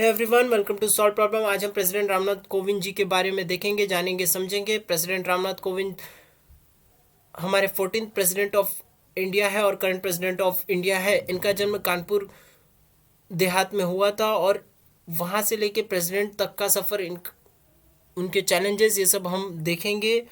Hey everyone, welcome to solve problem. आज हम president Ramnath Kovind ji के बारे में देखेंगे, जानेंगे, समझेंगे। प्रेसिडेंट रामनाथ कोविंद हमारे 14th प्रेसिडेंट ऑफ इंडिया है और करंट प्रेसिडेंट ऑफ इंडिया है। इनका जन्म कानपुर देहात में हुआ था और वहाँ से लेके प्रेसिडेंट तक का सफ़र, उनके चैलेंजेस, ये सब हम देखेंगे।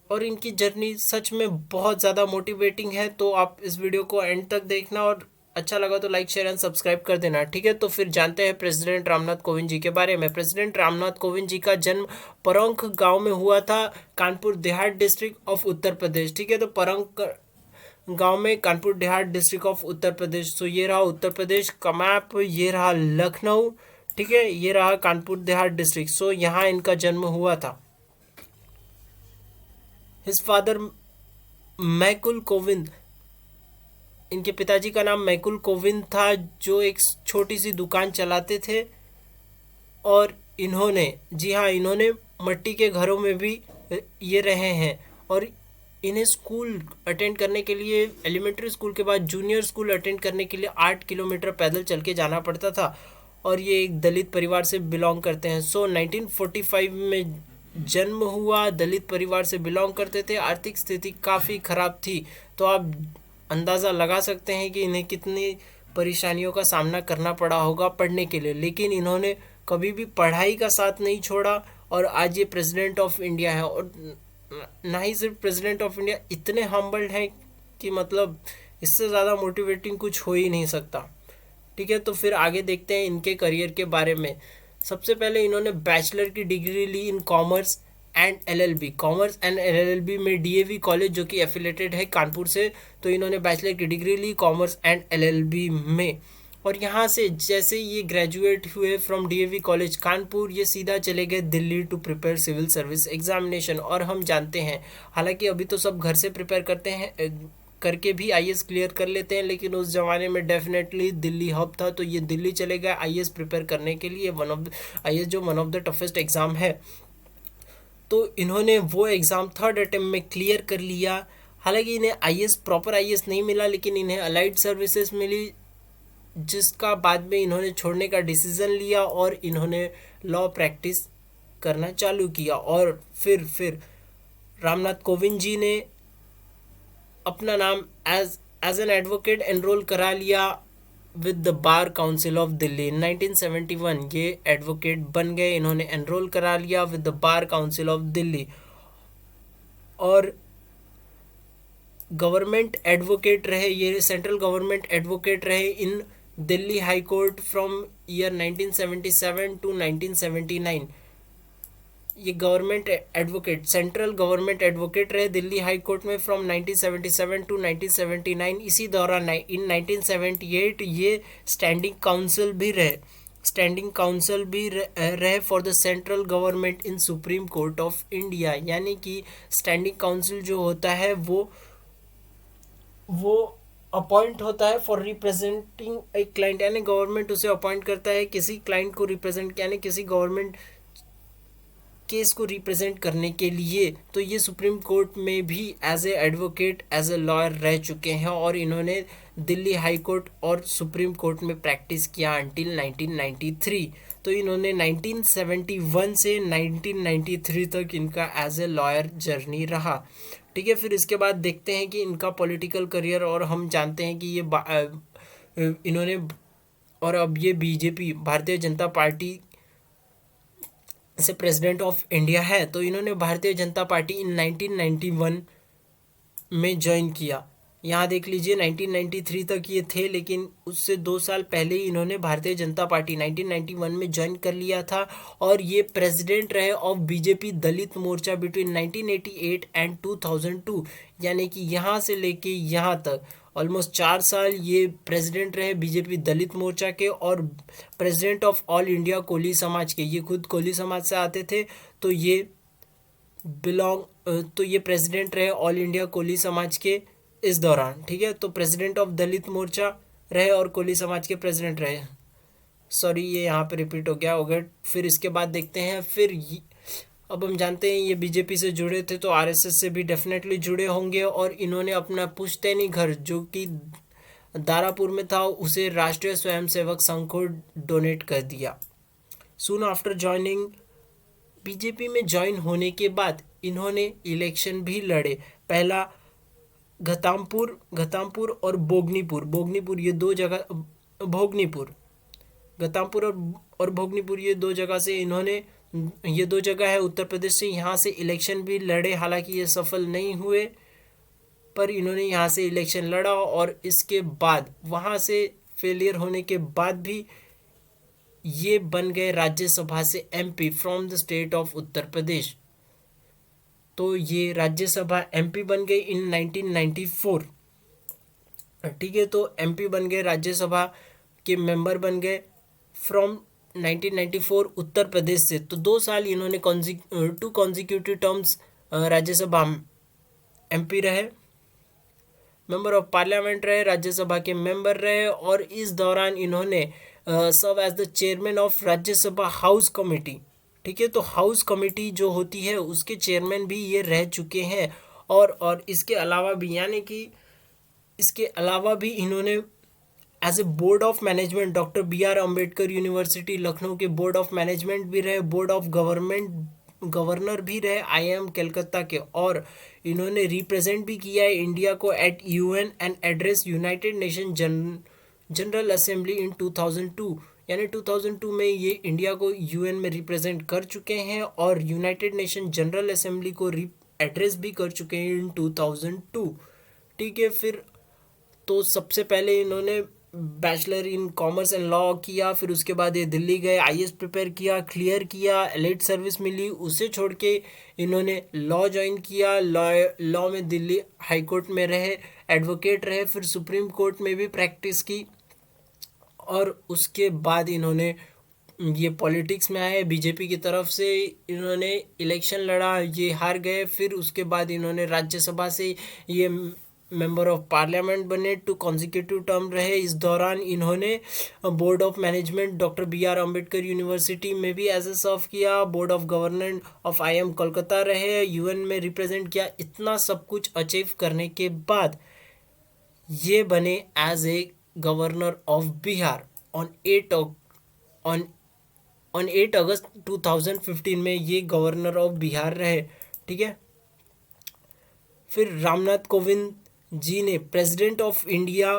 और इनकी जर्नी सच में बहुत ज़्यादा मोटिवेटिंग है, तो आप इस वीडियो को एंड तक देखना और अच्छा लगा तो लाइक शेयर एंड सब्सक्राइब कर देना। ठीक है, तो फिर जानते हैं प्रेसिडेंट रामनाथ कोविंद जी के बारे में। प्रेसिडेंट रामनाथ कोविंद जी का जन्म परौंख गांव में हुआ था, कानपुर देहात डिस्ट्रिक्ट ऑफ उत्तर प्रदेश। ठीक है, तो परौंख गांव में, कानपुर देहात डिस्ट्रिक्ट ऑफ उत्तर प्रदेश। तो ये रहा उत्तर प्रदेश का मैप, ये रहा लखनऊ। ठीक है, ये रहा कानपुर देहात डिस्ट्रिक्ट। सो यहाँ इनका जन्म हुआ था। हिज फादर मैकुल कोविंद, इनके पिताजी का नाम मैकुल कोविंद था, जो एक छोटी सी दुकान चलाते थे। और इन्होंने, जी हाँ, इन्होंने मट्टी के घरों में भी ये रहे हैं। और इन्हें स्कूल अटेंड करने के लिए, एलिमेंट्री स्कूल के बाद जूनियर स्कूल अटेंड करने के लिए 8 किलोमीटर पैदल चल के जाना पड़ता था। और ये एक दलित परिवार से बिलोंग करते हैं। 1945 में जन्म हुआ, दलित परिवार से बिलोंग करते थे। आर्थिक स्थिति काफ़ी ख़राब थी, तो आप अंदाज़ा लगा सकते हैं कि इन्हें कितनी परेशानियों का सामना करना पड़ा होगा पढ़ने के लिए। लेकिन इन्होंने कभी भी पढ़ाई का साथ नहीं छोड़ा और आज ये प्रेसिडेंट ऑफ इंडिया है। और ना ही सिर्फ प्रेसिडेंट ऑफ इंडिया, इतने हम्बल्ड हैं कि मतलब इससे ज़्यादा मोटिवेटिंग कुछ हो ही नहीं सकता। ठीक है, तो फिर आगे देखते हैं इनके करियर के बारे में। सबसे पहले इन्होंने बैचलर की डिग्री ली in commerce and LLB, commerce and LLB में डीएवी कॉलेज, जो कि एफिलेटेड है कानपुर से। तो इन्होंने बैचलर की डिग्री ली कॉमर्स एंड एलएलबी में। और यहाँ से जैसे ये ग्रेजुएट हुए फ्रॉम डीएवी कॉलेज कानपुर, ये सीधा चले गए Delhi to prepare civil service examination. और हम जानते हैं, हालांकि अभी तो सब घर से प्रिपेयर करते हैं, करके भी आईएएस क्लियर कर लेते हैं, लेकिन उस ज़माने में डेफिनेटली दिल्ली हब था। तो ये दिल्ली चले गए आईएएस प्रिपेयर करने के लिए। आईएएस जो one of the toughest exam है, तो इन्होंने वो एग्ज़ाम थर्ड अटेम्प्ट में क्लियर कर लिया। हालांकि इन्हें आईएएस, प्रॉपर आईएएस नहीं मिला, लेकिन इन्हें अलाइड सर्विसेज मिली, जिसका बाद में इन्होंने छोड़ने का डिसीज़न लिया और इन्होंने लॉ प्रैक्टिस करना चालू किया। और फिर रामनाथ कोविंद जी ने अपना नाम एज एन एडवोकेट एनरोल करा लिया with the bar council of Delhi. In 1971 ये एडवोकेट बन गए, इन्होंने एनरोल करा लिया with the bar council of Delhi. और गवर्नमेंट एडवोकेट रहे, ये सेंट्रल गवर्नमेंट एडवोकेट रहे in Delhi high court from year 1977 to 1979। ये government advocate, central government advocate रहे दिल्ली हाई कोर्ट में फ्रॉम 1977 टू 1979। इसी दौरान इन 1978 ये स्टैंडिंग काउंसिल भी रहे, रहे for the central government in supreme court of India. यानी कि स्टैंडिंग काउंसिल जो होता है वो अपॉइंट होता है फॉर रिप्रेजेंटिंग ए क्लाइंट, यानी गवर्नमेंट उसे अपॉइंट करता है किसी क्लाइंट को रिप्रेजेंट, यानी किसी गवर्नमेंट केस को रिप्रेजेंट करने के लिए। तो ये सुप्रीम कोर्ट में भी as a advocate, as a lawyer रह चुके हैं और इन्होंने दिल्ली हाई कोर्ट और सुप्रीम कोर्ट में प्रैक्टिस किया अंटिल 1993। तो इन्होंने 1971 से 1993 तक इनका एज ए लॉयर जर्नी रहा। ठीक है, फिर इसके बाद देखते हैं कि इनका पॉलिटिकल करियर। और हम जानते हैं कि इन्होंने, और अब ये बीजेपी, भारतीय जनता पार्टी से प्रेसिडेंट ऑफ इंडिया है। तो इन्होंने भारतीय जनता पार्टी इन 1991 में ज्वाइन किया। यहाँ देख लीजिए 1993 तक ये थे, लेकिन उससे 2 साल पहले ही इन्होंने भारतीय जनता पार्टी 1991 में ज्वाइन कर लिया था। और ये प्रेसिडेंट रहे of BJP Dalit Morcha between 1988 and 2002। यानी कि यहाँ से लेके यहाँ तक ऑलमोस्ट 4 साल ये प्रेसिडेंट रहे बीजेपी दलित मोर्चा के और president of all India Koli Samaj के। ये खुद कोली समाज से आते थे, तो ये प्रेसिडेंट रहे ऑल इंडिया कोली समाज के इस दौरान। ठीक है, तो प्रेसिडेंट ऑफ दलित मोर्चा रहे और कोली समाज के प्रेसिडेंट रहे। सॉरी, ये यहाँ पे रिपीट हो गया। फिर इसके बाद देखते हैं, अब हम जानते हैं ये बीजेपी से जुड़े थे, तो आरएसएस से भी डेफिनेटली जुड़े होंगे। और इन्होंने अपना पुश्तैनी घर, जो कि दारापुर में था उसे राष्ट्रीय स्वयंसेवक संघ को डोनेट कर दिया। सून आफ्टर ज्वाइनिंग, बीजेपी में ज्वाइन होने के बाद इन्होंने इलेक्शन भी लड़े। पहला घतामपुर और भोगनीपुर ये दो जगह, भोगनीपुर, घतामपुर और भोगनीपुर ये दो जगह से इन्होंने, ये दो जगह है उत्तर प्रदेश से, यहाँ से इलेक्शन भी लड़े। हालांकि ये सफल नहीं हुए, पर इन्होंने यहाँ से इलेक्शन लड़ा और इसके बाद वहाँ से फेलियर होने के बाद भी ये बन गए राज्यसभा से MP from the state of Uttar Pradesh. तो ये राज्यसभा एमपी बन गए इन 1994। ठीक है, तो एमपी बन गए, राज्यसभा के मेंबर बन गए फ्रॉम 1994 उत्तर प्रदेश से। तो 2 साल इन्होंने 2 कॉन्जिक्यूटिव टर्म्स राज्यसभा एमपी रहे, मेंबर ऑफ पार्लियामेंट रहे, राज्यसभा के मेंबर रहे। और इस दौरान इन्होंने serve as the chairman of Rajya Sabha house committee. ठीक है, तो हाउस कमेटी जो होती है उसके चेयरमैन भी ये रह चुके हैं। और इसके अलावा भी, यानी कि इसके अलावा भी इन्होंने as a board of management doctor BR Ambedkar university Lucknow के बोर्ड ऑफ मैनेजमेंट भी रहे, बोर्ड ऑफ गवर्नर भी रहे IIM कलकत्ता के। और इन्होंने रिप्रेजेंट भी किया है इंडिया को at UN and address United Nation General Assembly in 2002। यानी 2002 में ये इंडिया को UN में रिप्रेजेंट कर चुके हैं और यूनाइटेड नेशन जनरल असेंबली को एड्रेस भी कर चुके हैं इन 2002। ठीक है, फिर तो सबसे पहले इन्होंने bachelor in commerce and law किया, फिर उसके बाद ये दिल्ली गए, IAS प्रिपेयर किया, क्लियर किया, एलिट सर्विस मिली, उसे छोड़ के इन्होंने लॉ ज्वाइन किया। लॉ में दिल्ली हाई कोर्ट में रहे, एडवोकेट रहे, फिर सुप्रीम कोर्ट में भी प्रैक्टिस की। और उसके बाद इन्होंने ये पॉलिटिक्स में आए, बीजेपी की तरफ से इन्होंने इलेक्शन लड़ा, ये हार गए। फिर उसके बाद इन्होंने राज्यसभा से ये मेंबर ऑफ पार्लियामेंट बने, 2 कॉन्जिक्यूटिव टर्म रहे। इस दौरान इन्होंने board of management doctor BR Ambedkar university में भी एज ए सर्व किया, board of governor of IIM Kolkata रहे, UN में रिप्रेजेंट किया। इतना सब कुछ अचीव करने के बाद ये बने as a governor of Bihar on 8 August 2015 में ये गवर्नर ऑफ बिहार रहे। ठीक है, फिर रामनाथ कोविंद जी ने प्रेसिडेंट ऑफ इंडिया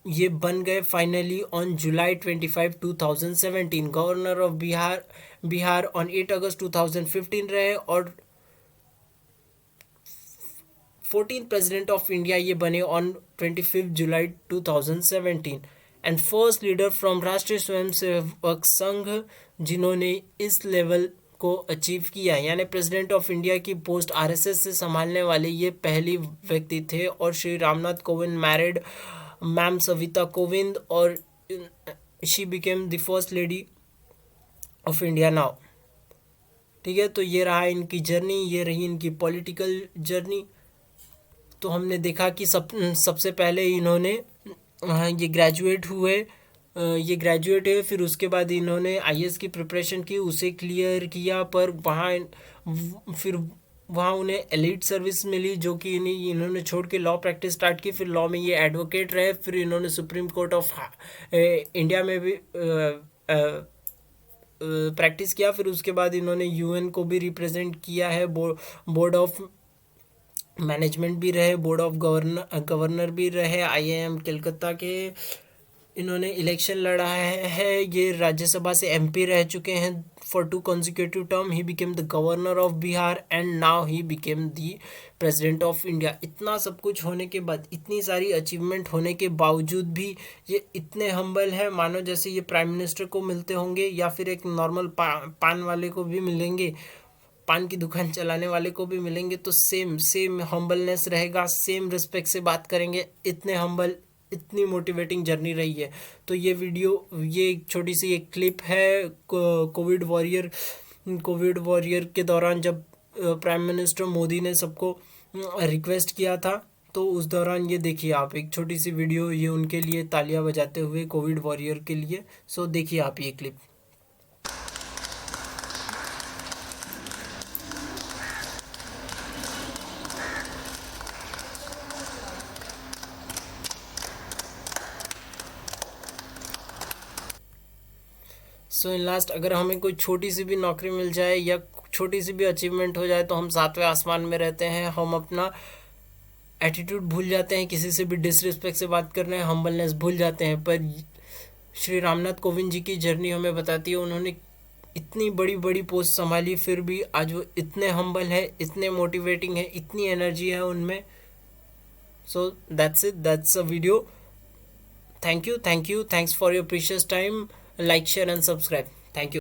ये बन गए finally on July 25, 2017। Governor of Bihar on 8 August 2015 रहे और 14th प्रेसिडेंट ऑफ इंडिया ये बने on 25 July 2017 and first leader from राष्ट्रीय स्वयंसेवक संघ जिन्होंने इस लेवल को अचीव किया। यानी प्रेसिडेंट ऑफ इंडिया की पोस्ट RSS से संभालने वाले ये पहली व्यक्ति थे। और श्री रामनाथ कोविंद मैरिड मैम सविता कोविंद और she became the first lady of India now. ठीक है, तो ये रहा इनकी जर्नी, ये रही इनकी पॉलिटिकल जर्नी। तो हमने देखा कि सबसे पहले इन्होंने ये ग्रेजुएट हुए, फिर उसके बाद इन्होंने IAS की प्रिपरेशन की, उसे क्लियर किया, पर वहाँ उन्हें एलिट सर्विस मिली जो कि इन्होंने छोड़ के लॉ प्रैक्टिस स्टार्ट की। फिर लॉ में ये एडवोकेट रहे, फिर इन्होंने सुप्रीम कोर्ट ऑफ इंडिया में भी प्रैक्टिस किया। फिर उसके बाद इन्होंने UN को भी रिप्रेजेंट किया है, बोर्ड ऑफ मैनेजमेंट भी रहे, बोर्ड ऑफ गवर्नर भी रहे IIM कलकत्ता के। इन्होंने इलेक्शन लड़ा है, ये राज्यसभा से MP रह चुके हैं for 2 consecutive term. He became the governor of Bihar and now he became the president of India. इतना सब कुछ होने के बाद, इतनी सारी अचीवमेंट होने के बावजूद भी ये इतने हम्बल है, मानो जैसे ये प्राइम मिनिस्टर को मिलते होंगे या फिर एक नॉर्मल पान वाले को भी मिलेंगे, पान की दुकान चलाने वाले को भी मिलेंगे, तो सेम हम्बलनेस रहेगा, सेम रिस्पेक्ट से बात करेंगे। इतने हम्बल, इतनी मोटिवेटिंग जर्नी रही है। तो ये वीडियो, ये एक छोटी सी एक क्लिप है कोविड वॉरियर के दौरान जब प्राइम मिनिस्टर मोदी ने सबको रिक्वेस्ट किया था, तो उस दौरान ये देखिए आप, एक छोटी सी वीडियो, ये उनके लिए तालियां बजाते हुए कोविड वॉरियर के लिए। सो देखिए आप ये क्लिप। सो इन लास्ट, अगर हमें कोई छोटी सी भी नौकरी मिल जाए या छोटी सी भी अचीवमेंट हो जाए तो हम सातवें आसमान में रहते हैं, हम अपना एटीट्यूड भूल जाते हैं, किसी से भी डिसरिस्पेक्ट से बात कर रहे हैं, हम्बलनेस भूल जाते हैं। पर श्री रामनाथ कोविंद जी की जर्नी हमें बताती है, उन्होंने इतनी बड़ी बड़ी पोस्ट संभाली, फिर भी आज वो इतने हम्बल है, इतने मोटिवेटिंग है, इतनी एनर्जी है उनमें। So that's it, that's a video. Thank you, thanks for your precious time. Like, share and subscribe. Thank you.